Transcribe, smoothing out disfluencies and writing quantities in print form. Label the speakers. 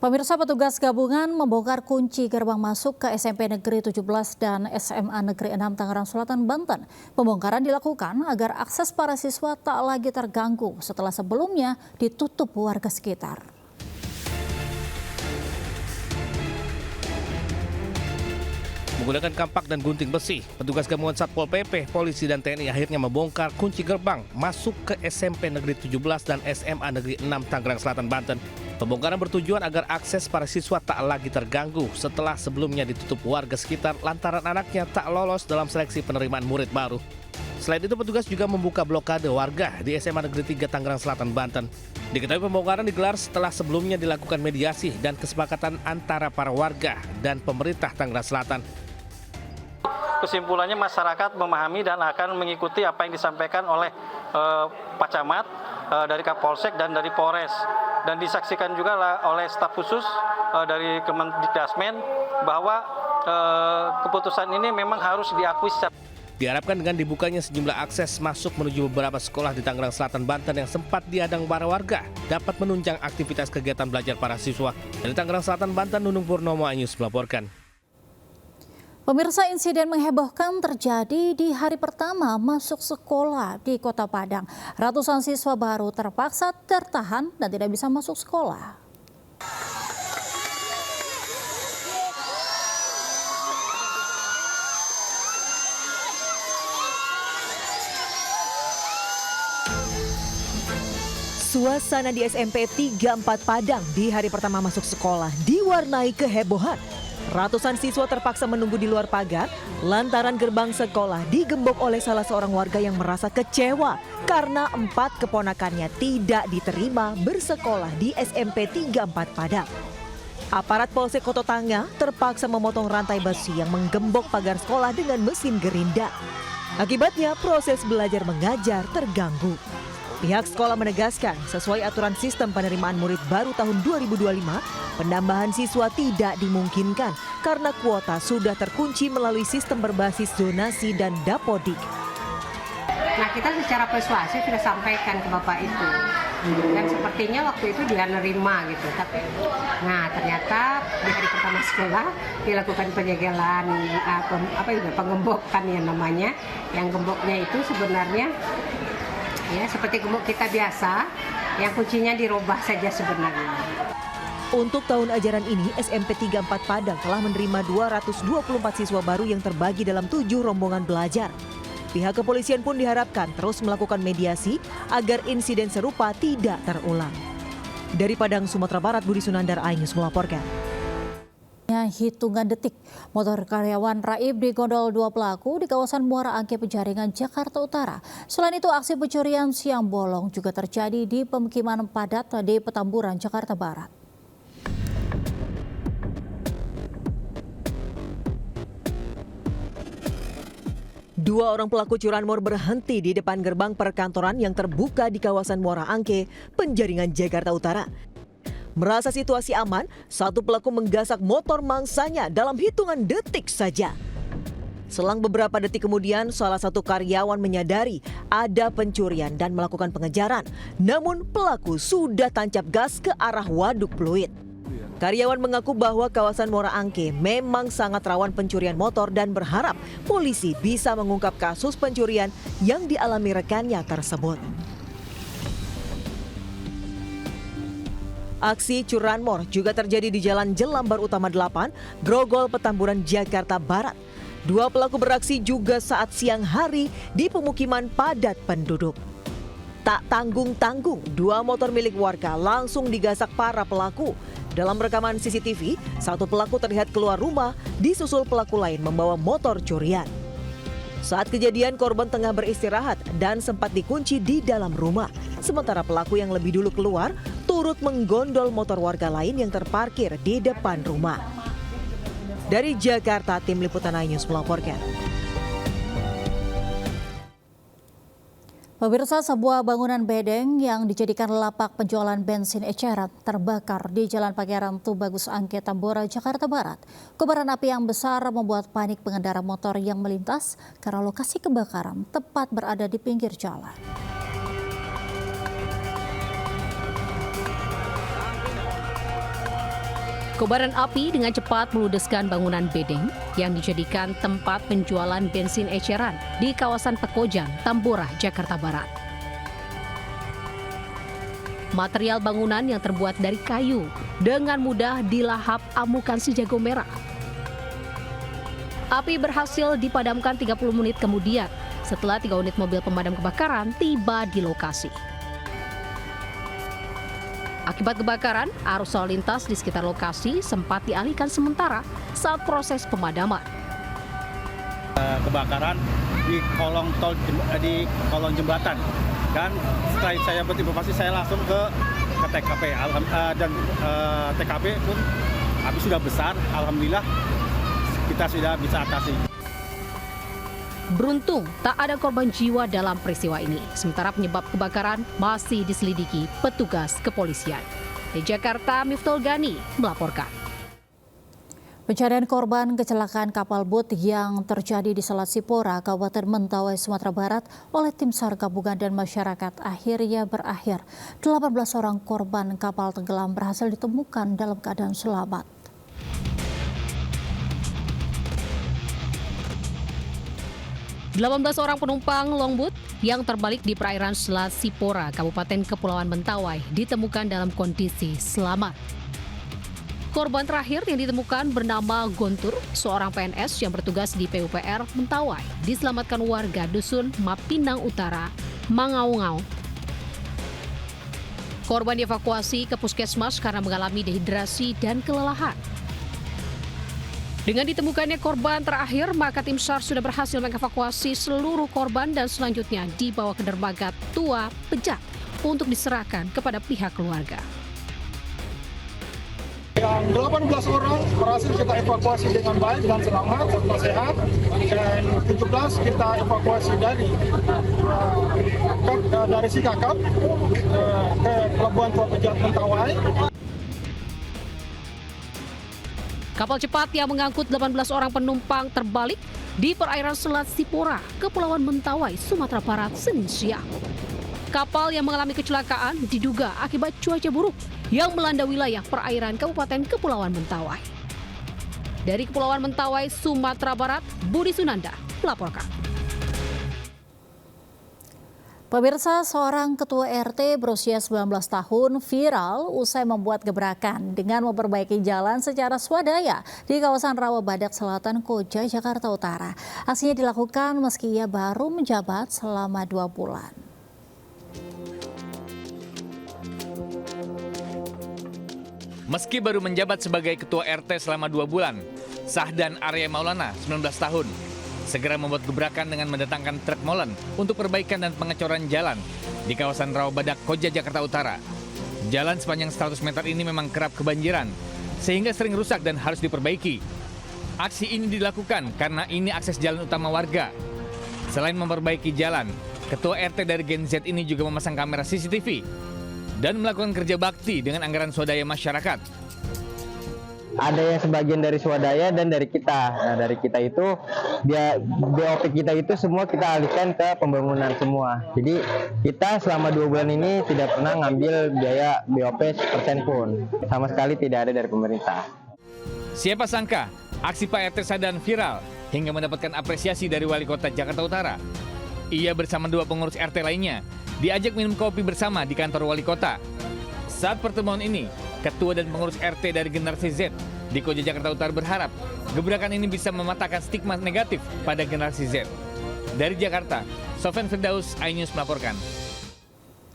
Speaker 1: Pemirsa, petugas gabungan membongkar kunci gerbang masuk ke SMP Negeri 17 dan SMA Negeri 6 Tangerang Selatan, Banten. Pembongkaran dilakukan agar akses para siswa tak lagi terganggu setelah sebelumnya ditutup warga sekitar.
Speaker 2: Menggunakan kampak dan gunting besi, petugas gabungan Satpol PP, polisi dan TNI akhirnya membongkar kunci gerbang masuk ke SMP Negeri 17 dan SMA Negeri 6 Tangerang Selatan, Banten. Pembongkaran bertujuan agar akses para siswa tak lagi terganggu setelah sebelumnya ditutup warga sekitar lantaran anaknya tak lolos dalam seleksi penerimaan murid baru. Selain itu, petugas juga membuka blokade warga di SMA Negeri 3 Tangerang Selatan, Banten. Diketahui pembongkaran digelar setelah sebelumnya dilakukan mediasi dan kesepakatan antara para warga dan pemerintah Tangerang Selatan.
Speaker 3: Kesimpulannya, masyarakat memahami dan akan mengikuti apa yang disampaikan oleh Pak Camat, dari Kapolsek dan dari Polres. Dan disaksikan juga oleh staf khusus dari Kemendikdasmen bahwa keputusan ini memang harus diakui secara.
Speaker 2: Diharapkan dengan dibukanya sejumlah akses masuk menuju beberapa sekolah di Tangerang Selatan, Banten yang sempat dihadang para warga dapat menunjang aktivitas kegiatan belajar para siswa. Dari Tangerang Selatan, Banten, Nunung Purnomo, iNews melaporkan.
Speaker 1: Pemirsa, insiden menghebohkan terjadi di hari pertama masuk sekolah di Kota Padang. Ratusan siswa baru terpaksa tertahan dan tidak bisa masuk sekolah.
Speaker 4: Suasana di SMP 34 Padang di hari pertama masuk sekolah diwarnai kehebohan. Ratusan siswa terpaksa menunggu di luar pagar lantaran gerbang sekolah digembok oleh salah seorang warga yang merasa kecewa karena 4 keponakannya tidak diterima bersekolah di SMP 34 Padang. Aparat Polsek Koto Tanga terpaksa memotong rantai besi yang menggembok pagar sekolah dengan mesin gerinda. Akibatnya proses belajar mengajar terganggu. Pihak sekolah menegaskan sesuai aturan sistem penerimaan murid baru tahun 2025, penambahan siswa tidak dimungkinkan karena kuota sudah terkunci melalui sistem berbasis zonasi dan dapodik.
Speaker 5: Nah, kita secara persuasif sudah sampaikan ke Bapak itu. Dan sepertinya waktu itu dia nerima gitu. Tapi ternyata di hari pertama sekolah dilakukan penyegelan penggembokan yang namanya. Yang gemboknya itu sebenarnya ya seperti gembok kita biasa, yang kuncinya dirubah saja sebenarnya.
Speaker 4: Untuk tahun ajaran ini, SMP 34 Padang telah menerima 224 siswa baru yang terbagi dalam 7 rombongan belajar. Pihak kepolisian pun diharapkan terus melakukan mediasi agar insiden serupa tidak terulang. Dari Padang, Sumatera Barat, Budi Sunandar, iNews melaporkan.
Speaker 1: Hitungan detik, motor karyawan Raib digondol 2 pelaku di kawasan Muara Angke, Penjaringan, Jakarta Utara. Selain itu, aksi pencurian siang bolong juga terjadi di pemukiman padat di Petamburan, Jakarta Barat.
Speaker 4: Dua orang pelaku curanmor berhenti di depan gerbang perkantoran yang terbuka di kawasan Muara Angke, Penjaringan, Jakarta Utara. Merasa situasi aman, satu pelaku menggasak motor mangsanya dalam hitungan detik saja. Selang beberapa detik kemudian, salah satu karyawan menyadari ada pencurian dan melakukan pengejaran. Namun pelaku sudah tancap gas ke arah waduk Pluit. Karyawan mengaku bahwa kawasan Muara Angke memang sangat rawan pencurian motor dan berharap polisi bisa mengungkap kasus pencurian yang dialami rekannya tersebut. Aksi curanmor juga terjadi di Jalan Jelambar Utama 8, Grogol, Petamburan, Jakarta Barat. Dua pelaku beraksi juga saat siang hari di pemukiman padat penduduk. Tak tanggung-tanggung, 2 motor milik warga langsung digasak para pelaku. Dalam rekaman CCTV, satu pelaku terlihat keluar rumah, disusul pelaku lain membawa motor curian. Saat kejadian, korban tengah beristirahat dan sempat dikunci di dalam rumah. Sementara pelaku yang lebih dulu keluar turut menggondol motor warga lain yang terparkir di depan rumah. Dari Jakarta, tim liputan iNews melaporkan.
Speaker 1: Pemirsa, sebuah bangunan bedeng yang dijadikan lapak penjualan bensin eceran terbakar di Jalan Pangeran Tubagus Angke, Tambora, Jakarta Barat. Kobaran api yang besar membuat panik pengendara motor yang melintas karena lokasi kebakaran tepat berada di pinggir jalan.
Speaker 6: Kobaran api dengan cepat meludeskan bangunan bedeng yang dijadikan tempat penjualan bensin eceran di kawasan Pekojan, Tambora, Jakarta Barat. Material bangunan yang terbuat dari kayu dengan mudah dilahap amukan si jago merah. Api berhasil dipadamkan 30 menit kemudian setelah 3 unit mobil pemadam kebakaran tiba di lokasi. Akibat kebakaran, arus lalu lintas di sekitar lokasi sempat dialihkan sementara saat proses pemadaman.
Speaker 7: Kebakaran di kolong tol di kolong jembatan, dan setelah saya berinformasi saya langsung ke TKP dan TKP pun api sudah besar, alhamdulillah kita sudah bisa atasi.
Speaker 6: Beruntung tak ada korban jiwa dalam peristiwa ini, sementara penyebab kebakaran masih diselidiki petugas kepolisian. Di Jakarta, Miftol Gani melaporkan.
Speaker 1: Pencarian korban kecelakaan kapal bot yang terjadi di Selat Sipora, Kabupaten Mentawai, Sumatera Barat oleh tim SAR gabungan dan masyarakat akhirnya berakhir. 18 orang korban kapal tenggelam berhasil ditemukan dalam keadaan selamat.
Speaker 6: Belas orang penumpang longboat yang terbalik di perairan Selat Sipora, Kabupaten Kepulauan Mentawai, ditemukan dalam kondisi selamat. Korban terakhir yang ditemukan bernama Gontur, seorang PNS yang bertugas di PUPR Mentawai, diselamatkan warga Dusun Mapinang Utara, Mangaungau. Korban dievakuasi ke puskesmas karena mengalami dehidrasi dan kelelahan. Dengan ditemukannya korban terakhir, maka tim SAR sudah berhasil mengevakuasi seluruh korban dan selanjutnya dibawa ke dermaga Tua Pejat untuk diserahkan kepada pihak keluarga.
Speaker 8: Yang 18 orang berhasil kita evakuasi dengan baik dan selamat serta sehat, dan 17 kita evakuasi dari Sikakap ke Pelabuhan Tua Pejat Mentawai.
Speaker 6: Kapal cepat yang mengangkut 18 orang penumpang terbalik di perairan Selat Sipora, Kepulauan Mentawai, Sumatera Barat, Senin siang. Kapal yang mengalami kecelakaan diduga akibat cuaca buruk yang melanda wilayah perairan Kabupaten Kepulauan Mentawai. Dari Kepulauan Mentawai, Sumatera Barat, Budi Sunanda melaporkan.
Speaker 1: Pemirsa, seorang ketua RT berusia 19 tahun viral usai membuat gebrakan dengan memperbaiki jalan secara swadaya di kawasan Rawabadak Selatan, Koja, Jakarta Utara. Aksinya dilakukan meski ia baru menjabat selama 2 bulan.
Speaker 9: Meski baru menjabat sebagai ketua RT selama 2 bulan, Sahdan Arya Maulana, 19 tahun, segera membuat gebrakan dengan mendatangkan truk molen untuk perbaikan dan pengecoran jalan di kawasan Rawabadak, Koja, Jakarta Utara. Jalan sepanjang 100 meter ini memang kerap kebanjiran, sehingga sering rusak dan harus diperbaiki. Aksi ini dilakukan karena ini akses jalan utama warga. Selain memperbaiki jalan, ketua RT dari Gen Z ini juga memasang kamera CCTV dan melakukan kerja bakti dengan anggaran swadaya masyarakat.
Speaker 10: Ada yang sebagian dari swadaya dan dari kita. Nah, dari kita itu BOP kita itu semua kita alihkan ke pembangunan semua. Jadi kita selama 2 bulan ini tidak pernah ngambil biaya BOP 1% pun. Sama sekali tidak ada dari pemerintah.
Speaker 9: Siapa sangka aksi Pak RT Sahdan viral hingga mendapatkan apresiasi dari Wali Kota Jakarta Utara. Ia bersama 2 pengurus RT lainnya diajak minum kopi bersama di kantor Wali Kota. Saat pertemuan ini, ketua dan pengurus RT dari generasi Z di Koja, Jakarta Utara berharap gebrakan ini bisa mematahkan stigma negatif pada generasi Z. Dari Jakarta, Sofyan Firdaus, iNews melaporkan.